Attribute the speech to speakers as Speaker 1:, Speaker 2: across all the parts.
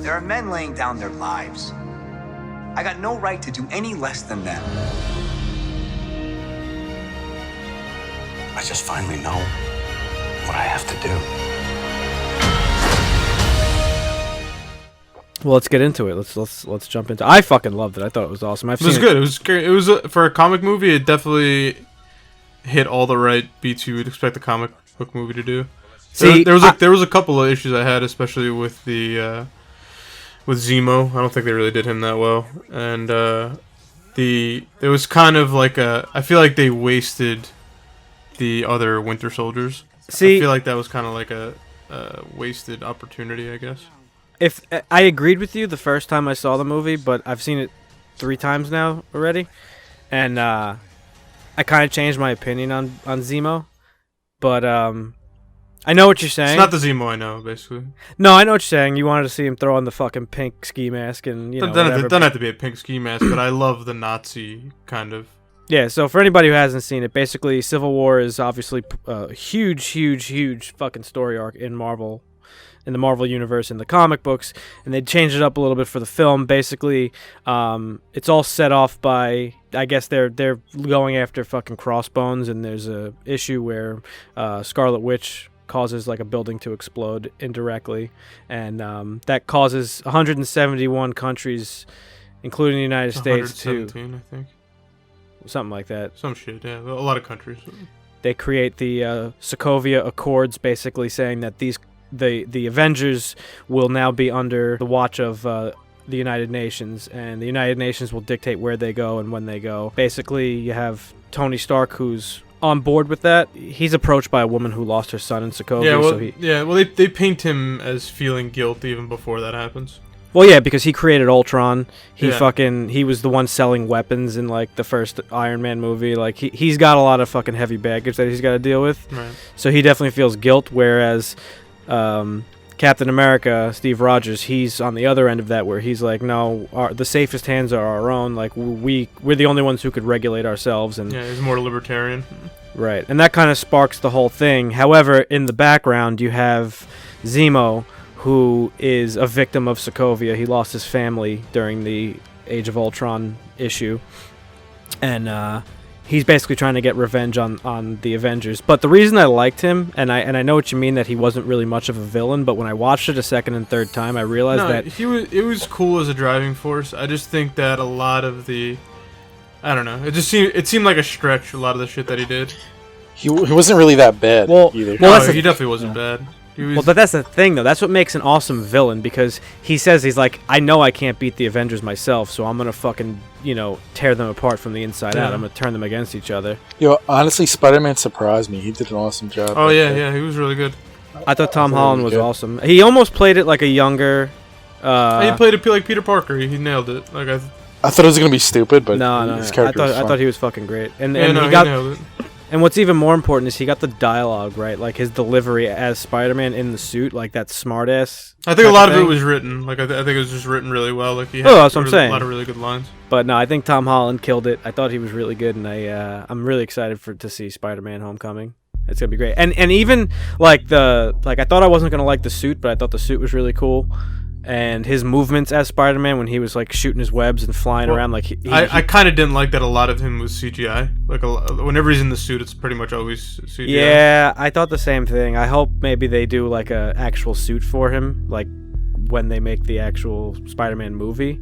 Speaker 1: There are men laying down their lives. I got no right to do any less than them. I just finally know what I have to do.
Speaker 2: Well, let's get into it. Let's jump into. I fucking loved it. I thought it was awesome.
Speaker 3: It was good. It was great. It was for a comic movie. It definitely hit all the right beats you would expect a comic book movie to do.
Speaker 2: See,
Speaker 3: there was a couple of issues I had, especially with the with Zemo. I don't think they really did him that well, and it was kind of like I feel like they wasted the other Winter Soldiers.
Speaker 2: See,
Speaker 3: I feel like that was kind of like a wasted opportunity, I guess.
Speaker 2: If I agreed with you the first time I saw the movie, but I've seen it 3 times now already, and I kind of changed my opinion on Zemo, but I know what you're saying.
Speaker 3: It's not the Zemo I know, basically.
Speaker 2: No, I know what you're saying. You wanted to see him throw on the fucking pink ski mask and
Speaker 3: Doesn't have to be a pink ski mask, but I love the Nazi kind of.
Speaker 2: Yeah, so for anybody who hasn't seen it, basically Civil War is obviously a huge fucking story arc in Marvel, in the Marvel universe, in the comic books, and they changed it up a little bit for the film. Basically, it's all set off by, I guess they're going after fucking Crossbones, and there's a issue where Scarlet Witch causes like a building to explode indirectly, and that causes 171 countries, including the United States, to
Speaker 3: 117, I think.
Speaker 2: Something like that.
Speaker 3: Some shit, yeah. A lot of countries.
Speaker 2: They create the Sokovia Accords, basically saying that the Avengers will now be under the watch of the United Nations, and the United Nations will dictate where they go and when they go. Basically, you have Tony Stark, who's on board with that. He's approached by a woman who lost her son in Sokovia.
Speaker 3: Well, they paint him as feeling guilt even before that happens.
Speaker 2: Well, yeah, because he created Ultron. He
Speaker 3: Yeah.
Speaker 2: he was the one selling weapons in like the first Iron Man movie. Like he's got a lot of fucking heavy baggage that he's got to deal with.
Speaker 3: Right.
Speaker 2: So he definitely feels guilt. Whereas Captain America, Steve Rogers, he's on the other end of that, where he's like, no, the safest hands are our own. Like we're the only ones who could regulate ourselves. And
Speaker 3: Yeah, he's more libertarian.
Speaker 2: right, and that kind of sparks the whole thing. However, in the background, you have Zemo, who is a victim of Sokovia. He lost his family during the Age of Ultron issue, and he's basically trying to get revenge on the Avengers. But the reason I liked him, and I know what you mean, that he wasn't really much of a villain, but when I watched it a second and third time, I realized that
Speaker 3: it was cool as a driving force. I just think that a lot of I don't know, it seemed like a stretch, a lot of the shit that he did.
Speaker 4: He wasn't really that bad either.
Speaker 2: Well,
Speaker 3: He definitely wasn't bad.
Speaker 2: Well, but that's the thing, though. That's what makes an awesome villain, because he says, he's like, I know I can't beat the Avengers myself, so I'm going to fucking, tear them apart from the inside out. I'm going to turn them against each other.
Speaker 4: Yo, honestly, Spider-Man surprised me. He did an awesome job.
Speaker 3: Oh, yeah, he was really good.
Speaker 2: I thought Tom Holland was
Speaker 4: good.
Speaker 2: awesome. He almost played it like a younger...
Speaker 3: he played it like Peter Parker. He nailed it. Like
Speaker 4: I thought it was going to be stupid, but
Speaker 2: no.
Speaker 4: his
Speaker 2: I
Speaker 4: character was fun.
Speaker 2: thought he was fucking great. And
Speaker 3: he
Speaker 2: he got...
Speaker 3: nailed it.
Speaker 2: And what's even more important is he got the dialogue right, like his delivery as Spider-Man in the suit, like that smartass.
Speaker 3: I think a lot of it was written. Like I think it was just written really well. Like he had
Speaker 2: that's what I'm saying.
Speaker 3: A lot of really good lines.
Speaker 2: But no, I think Tom Holland killed it. I thought he was really good, and I'm really excited to see Spider-Man: Homecoming. It's gonna be great. And even I thought I wasn't gonna like the suit, but I thought the suit was really cool. And his movements as Spider-Man, when he was like shooting his webs and flying around, like
Speaker 3: I kind of didn't like that a lot of him was CGI. Like whenever he's in the suit, it's pretty much always CGI.
Speaker 2: Yeah, I thought the same thing. I hope maybe they do like a actual suit for him, like when they make the actual Spider-Man movie.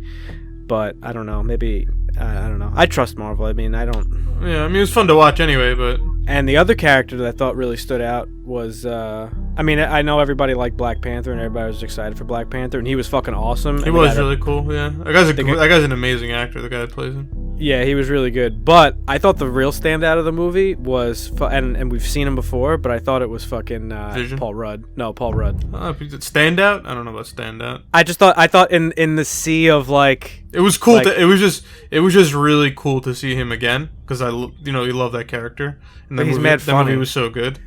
Speaker 2: But I don't know. Maybe I don't know. I trust Marvel. I mean, I don't.
Speaker 3: Yeah, I mean it was fun to watch anyway, but.
Speaker 2: And the other character that I thought really stood out was, I mean, I know everybody liked Black Panther and everybody was excited for Black Panther, and he was fucking awesome.
Speaker 3: He was really cool, yeah. That guy's an amazing actor, the guy that plays him.
Speaker 2: Yeah, he was really good. But I thought the real standout of the movie was, and we've seen him before, but I thought it was fucking
Speaker 3: Vision?
Speaker 2: Paul Rudd. No, Paul Rudd.
Speaker 3: Standout? I don't know about standout.
Speaker 2: I thought in the sea of like.
Speaker 3: It was cool. It was just really cool to see him again, because you love that character. And
Speaker 2: he's mad funny.
Speaker 3: That movie was so good.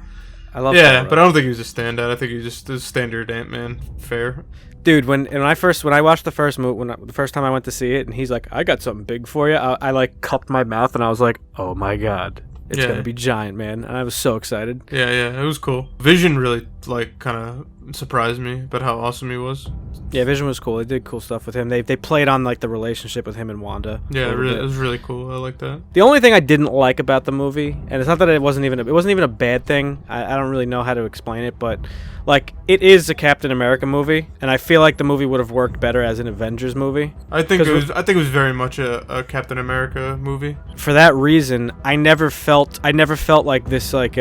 Speaker 2: I love.
Speaker 3: Yeah, but I don't think he was a standout. I think he was just a standard Ant-Man fare.
Speaker 2: Dude, when I watched the first movie, the first time I went to see it, and he's like, "I got something big for you," I like cupped my mouth and I was like, "Oh my god, it's gonna be giant, man!" And I was so excited.
Speaker 3: Yeah, it was cool. Vision really like kind of surprised me about how awesome he was.
Speaker 2: Yeah, Vision was cool. They did cool stuff with him. They played on like the relationship with him and Wanda.
Speaker 3: Yeah, it was really cool. I like that.
Speaker 2: The only thing I didn't like about the movie, and it's not that it wasn't even a bad thing. I don't really know how to explain it, but like it is a Captain America movie, and I feel like the movie would have worked better as an Avengers movie.
Speaker 3: I think it was very much a Captain America movie.
Speaker 2: For that reason, I never felt like this like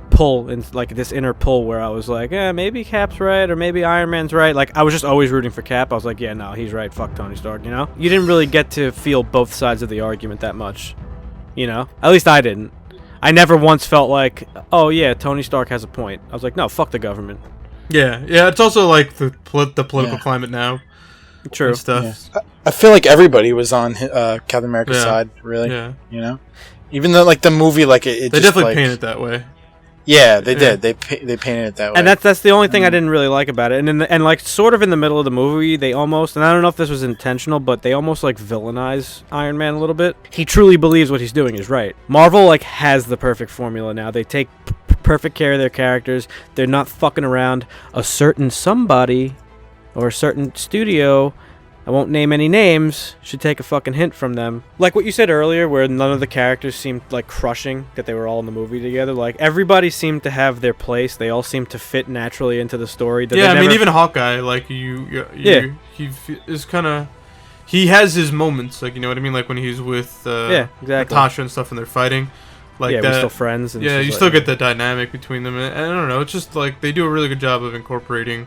Speaker 2: pull and like this inner pull where I was like, maybe Cap's right or maybe Iron Man's right. Like I was just always rooting for Cap. I was like, yeah, no, he's right. Fuck Tony Stark. You know, you didn't really get to feel both sides of the argument that much. You know, at least I didn't. I never once felt like, oh yeah, Tony Stark has a point. I was like, no, fuck the government.
Speaker 3: Yeah. It's also like the political climate now.
Speaker 2: True.
Speaker 3: And stuff.
Speaker 4: Yeah. I feel like everybody was on Captain America's side, really.
Speaker 3: Yeah.
Speaker 4: You know, even though like the movie, like it
Speaker 3: they
Speaker 4: just,
Speaker 3: definitely
Speaker 4: like,
Speaker 3: paint it that way.
Speaker 4: Yeah, they did. They painted it that way.
Speaker 2: And that's the only thing I didn't really like about it. And like sort of in the middle of the movie, they almost, and I don't know if this was intentional, but they almost like villainize Iron Man a little bit. He truly believes what he's doing is right. Marvel like has the perfect formula now. They take perfect care of their characters. They're not fucking around. A certain somebody or a certain studio, I won't name any names, should take a fucking hint from them. Like what you said earlier, where none of the characters seemed like crushing that they were all in the movie together. Like everybody seemed to have their place. They all seemed to fit naturally into the story.
Speaker 3: Yeah, I mean, even Hawkeye, like he is kind of, he has his moments. Like, you know what I mean? Like when he's with
Speaker 2: exactly.
Speaker 3: Natasha and stuff, and they're fighting. Like
Speaker 2: we're still friends. And
Speaker 3: you still get the dynamic between them. And I don't know. It's just like they do a really good job of incorporating.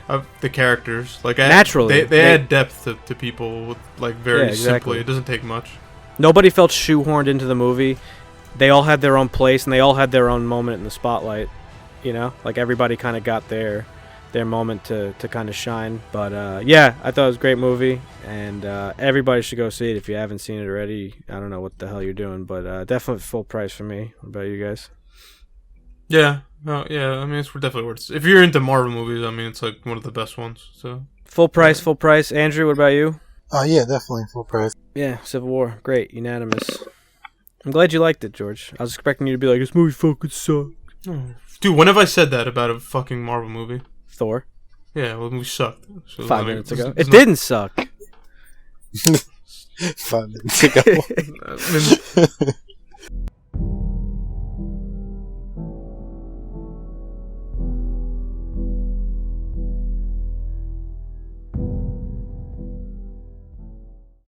Speaker 3: Of the characters, like
Speaker 2: naturally,
Speaker 3: they add depth to people with, like very simply. It doesn't take much.
Speaker 2: Nobody felt shoehorned into the movie. They all had their own place and they all had their own moment in the spotlight. You know, like everybody kind of got their moment to kind of shine. But I thought it was a great movie, and everybody should go see it if you haven't seen it already. I don't know what the hell you're doing, but definitely full price for me. What about you guys?
Speaker 3: Yeah. No, yeah, I mean, it's definitely worth it. If you're into Marvel movies, I mean, it's like one of the best ones. So
Speaker 2: full price. Andrew, what about you?
Speaker 4: Yeah, definitely full price.
Speaker 2: Yeah, Civil War, great, unanimous. I'm glad you liked it, George. I was expecting you to be like, this movie fucking sucks.
Speaker 3: Oh. Dude, when have I said that about a fucking Marvel movie?
Speaker 2: Thor.
Speaker 3: Yeah, well, the movie sucked. So
Speaker 2: 5 minutes ago. It didn't suck.
Speaker 4: 5 minutes ago.